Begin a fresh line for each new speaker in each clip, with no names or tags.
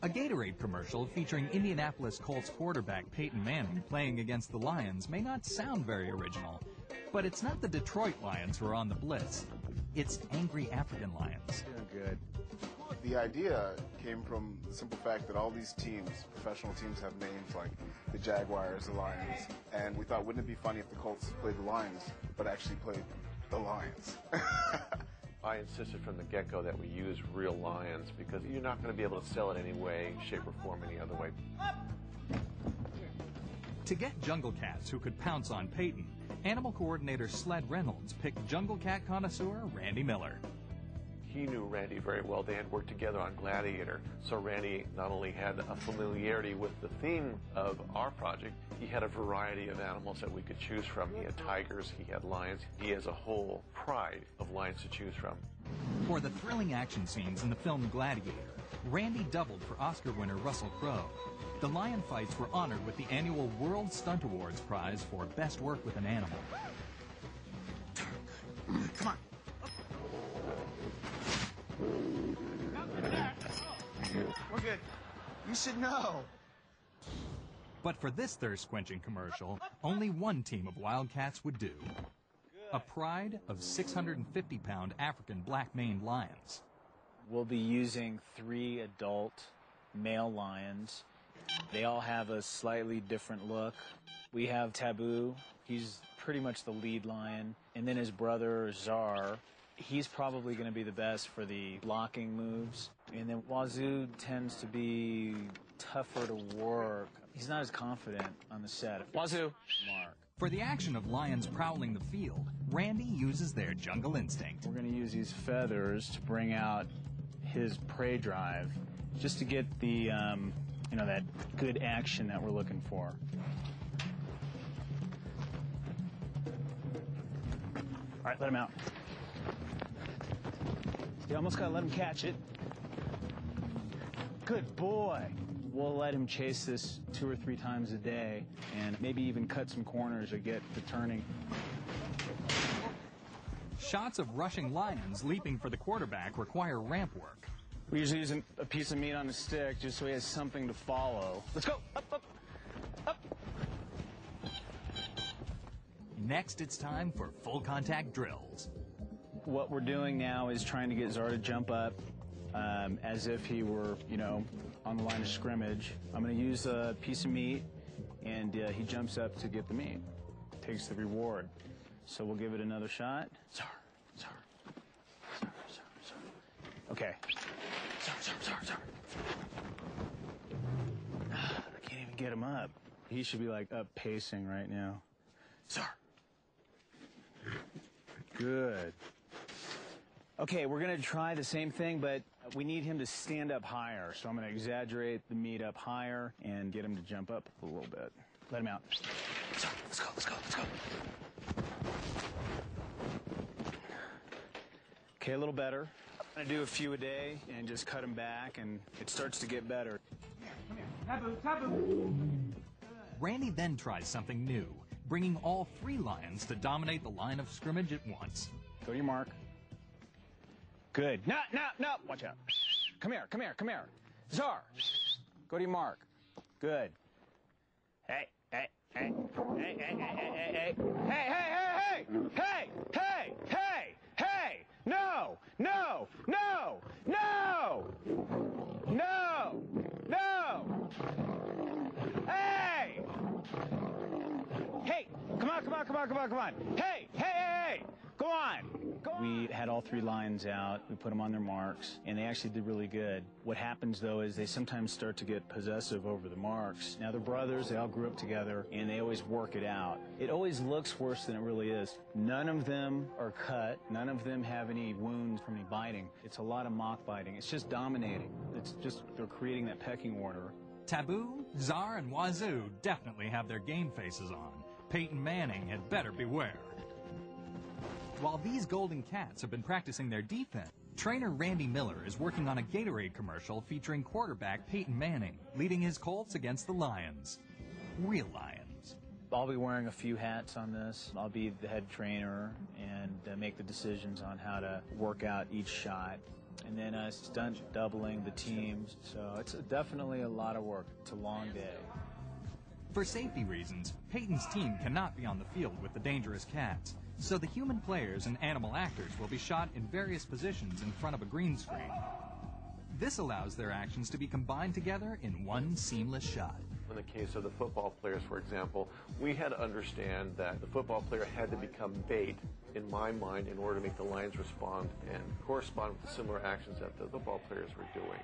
A Gatorade commercial featuring Indianapolis Colts quarterback Peyton Manning playing against the Lions may not sound very original, but it's not the Detroit Lions who are on the blitz. It's angry African lions.
Doing good.
The idea came from the simple fact that all these teams, professional teams, have names like the Jaguars, the Lions, and we thought, wouldn't it be funny if the Colts played the Lions, but actually played the Lions?
I insisted from the get-go that we use real lions because you're not going to be able to sell it any way, shape, or form any other way.
To get jungle cats who could pounce on Peyton, animal coordinator Sled Reynolds picked jungle cat connoisseur Randy Miller.
He knew Randy very well. They had worked together on Gladiator, so Randy not only had a familiarity with the theme of our project, he had a variety of animals that we could choose from. He had tigers, he had lions, he has a whole pride of lions to choose from.
For the thrilling action scenes in the film Gladiator, Randy doubled for Oscar winner Russell Crowe. The lion fights were honored with the annual World Stunt Awards prize for best work with an animal.
Come on. We're good. You should know.
But for this thirst-quenching commercial, only one team of Wildcats would do. A pride of 650-pound African black-maned lions.
We'll be using 3 adult male lions. They all have a slightly different look. We have Taboo. He's pretty much the lead lion. And then his brother, Czar. He's probably going to be the best for the blocking moves. And then Wazoo tends to be tougher to work. He's not as confident on the set. Wazoo! Mark.
For the action of lions prowling the field, Randy uses their jungle instinct.
We're going to use these feathers to bring out his prey drive, just to get the, that good action that we're looking for. All right, let him out. You almost got to let him catch it. Good boy. We'll let him chase this 2 or 3 times a day and maybe even cut some corners or get the turning.
Shots of rushing lions leaping for the quarterback require ramp work.
We usually use a piece of meat on a stick just so he has something to follow. Let's go! Up, up, up!
Next, it's time for full contact drills.
What we're doing now is trying to get Czar to jump up as if he were, on the line of scrimmage. I'm going to use a piece of meat, and he jumps up to get the meat. Takes the reward. So we'll give it another shot. Czar, Czar, Czar, Czar, Czar. Okay. Czar, Czar, Czar, Czar. I can't even get him up. He should be up pacing right now. Czar. Good. Okay, we're going to try the same thing, but we need him to stand up higher. So I'm going to exaggerate the meat up higher and get him to jump up a little bit. Let him out. So, let's go, let's go, let's go. Okay, a little better. I'm going to do a few a day and just cut him back, and it starts to get better.
Come here. Taboo, taboo.
Randy then tries something new, bringing all 3 lions to dominate the line of scrimmage at once.
Go to your mark. Good. No, no, no. Watch out. Come here, come here, come here. Czar. Go to your mark. Good. Hey, hey, hey. Hey, hey, hey, hey, hey, hey. Hey, hey, hey, hey. Hey, hey, hey. No, no, no, no. No, no. Hey. Hey, come on, come on, come on, come on, come on. Hey, hey, hey, hey. Go on. Go on. We had all 3 lions out. We put them on their marks, and they actually did really good. What happens, though, is they sometimes start to get possessive over the marks. Now, they're brothers. They all grew up together, and they always work it out. It always looks worse than it really is. None of them are cut. None of them have any wounds from any biting. It's a lot of mock biting. It's just dominating. It's just they're creating that pecking order.
Taboo, Czar, and Wazoo definitely have their game faces on. Peyton Manning had better beware. While these golden cats have been practicing their defense, trainer Randy Miller is working on a Gatorade commercial featuring quarterback Peyton Manning, leading his Colts against the Lions. Real lions.
I'll be wearing a few hats on this. I'll be the head trainer and make the decisions on how to work out each shot. and then stunt doubling the teams. So it's definitely a lot of work. It's a long day.
For safety reasons, Peyton's team cannot be on the field with the dangerous cats, so the human players and animal actors will be shot in various positions in front of a green screen. This allows their actions to be combined together in one seamless shot.
In the case of the football players, for example, we had to understand that the football player had to become bait, in my mind, in order to make the lions respond and correspond with the similar actions that the football players were doing.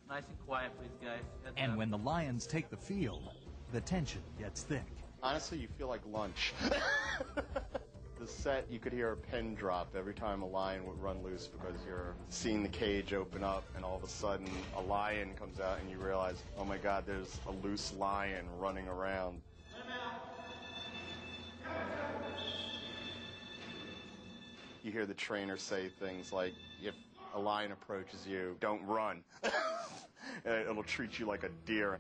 Nice and quiet, please, guys.
And when the lions take the field, the tension gets thick.
Honestly, you feel like lunch. The set, you could hear a pin drop every time a lion would run loose because you're seeing the cage open up and all of a sudden a lion comes out and you realize, oh my God, there's a loose lion running around. You hear the trainer say things like, if a lion approaches you, don't run. It'll treat you like a deer.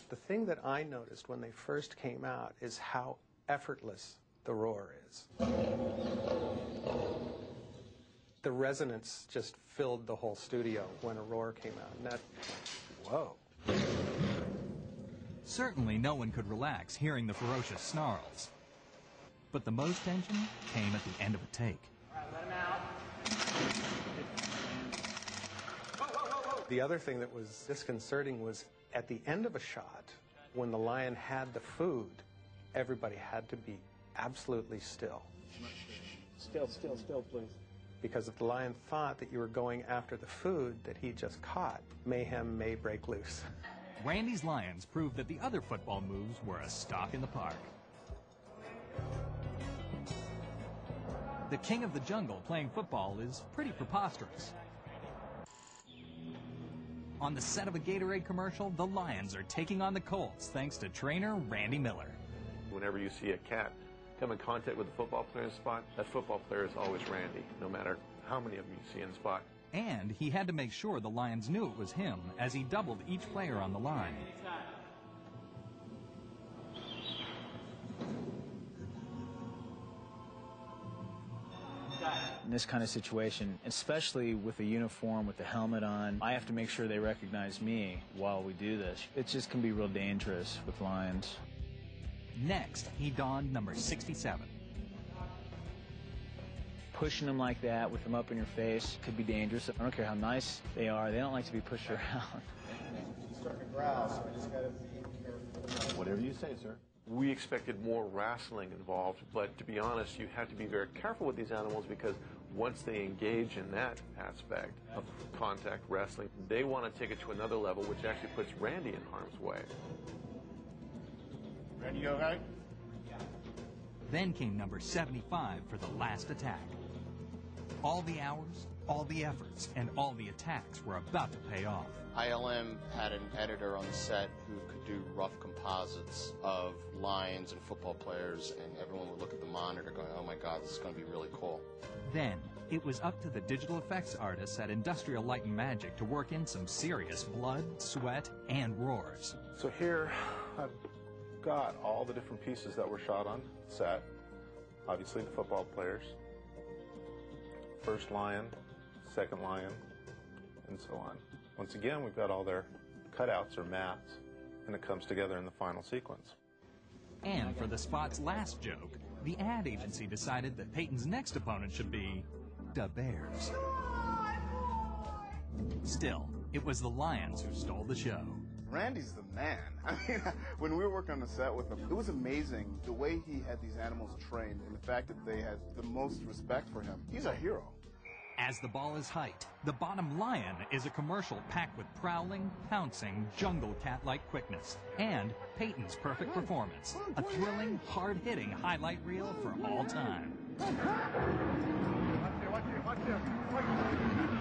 The thing that I noticed when they first came out is how effortless the roar is. The resonance just filled the whole studio when a roar came out, and that, whoa.
Certainly no one could relax hearing the ferocious snarls. But the most tension came at the end of a take.
All right, let him out.
The other thing that was disconcerting was at the end of a shot, when the lion had the food, everybody had to be absolutely still.
Still, please.
Because if the lion thought that you were going after the food that he just caught, mayhem may break loose.
Randy's Lions proved that the other football moves were a stalk in the park. The king of the jungle playing football is pretty preposterous. On the set of a Gatorade commercial, the Lions are taking on the Colts thanks to trainer Randy Miller.
Whenever you see a cat come in contact with a football player in spot, that football player is always Randy, no matter how many of them you see in spot.
And he had to make sure the Lions knew it was him as he doubled each player on the line.
In this kind of situation, especially with the uniform, with the helmet on, I have to make sure they recognize me while we do this. It just can be real dangerous with lions.
Next, he donned number 67.
Pushing them like that with them up in your face could be dangerous. I don't care how nice they are, they don't like to be pushed around.
He's starting to growl, so I just gotta be careful.
Whatever you say, sir. We expected more wrestling involved, but to be honest, you have to be very careful with these animals because once they engage in that aspect of contact wrestling, they want to take it to another level, which actually puts Randy in harm's way.
Randy, you okay?
Then came number 75 for the last attack. All the hours, all the efforts, and all the attacks were about to pay off.
ILM had an editor on the set who could do rough composites of lions and football players, and everyone would look at the monitor going, oh my God, this is going to be really cool.
Then, it was up to the digital effects artists at Industrial Light and Magic to work in some serious blood, sweat, and roars.
So here, I've got all the different pieces that were shot on set. Obviously the football players, first lion, second lion, and so on. Once again, we've got all their cutouts or maps, and it comes together in the final sequence.
And for the spot's last joke, the ad agency decided that Peyton's next opponent should be the Bears. Still, it was the Lions who stole the show.
Randy's the man. I mean, when we were working on the set with him, it was amazing the way he had these animals trained and the fact that they had the most respect for him. He's a hero.
As the ball is hiked, the bottom lion is a commercial packed with prowling, pouncing, jungle cat-like quickness, and Peyton's perfect performance, a thrilling, hard-hitting highlight reel for all time.
Watch here, watch here, watch here.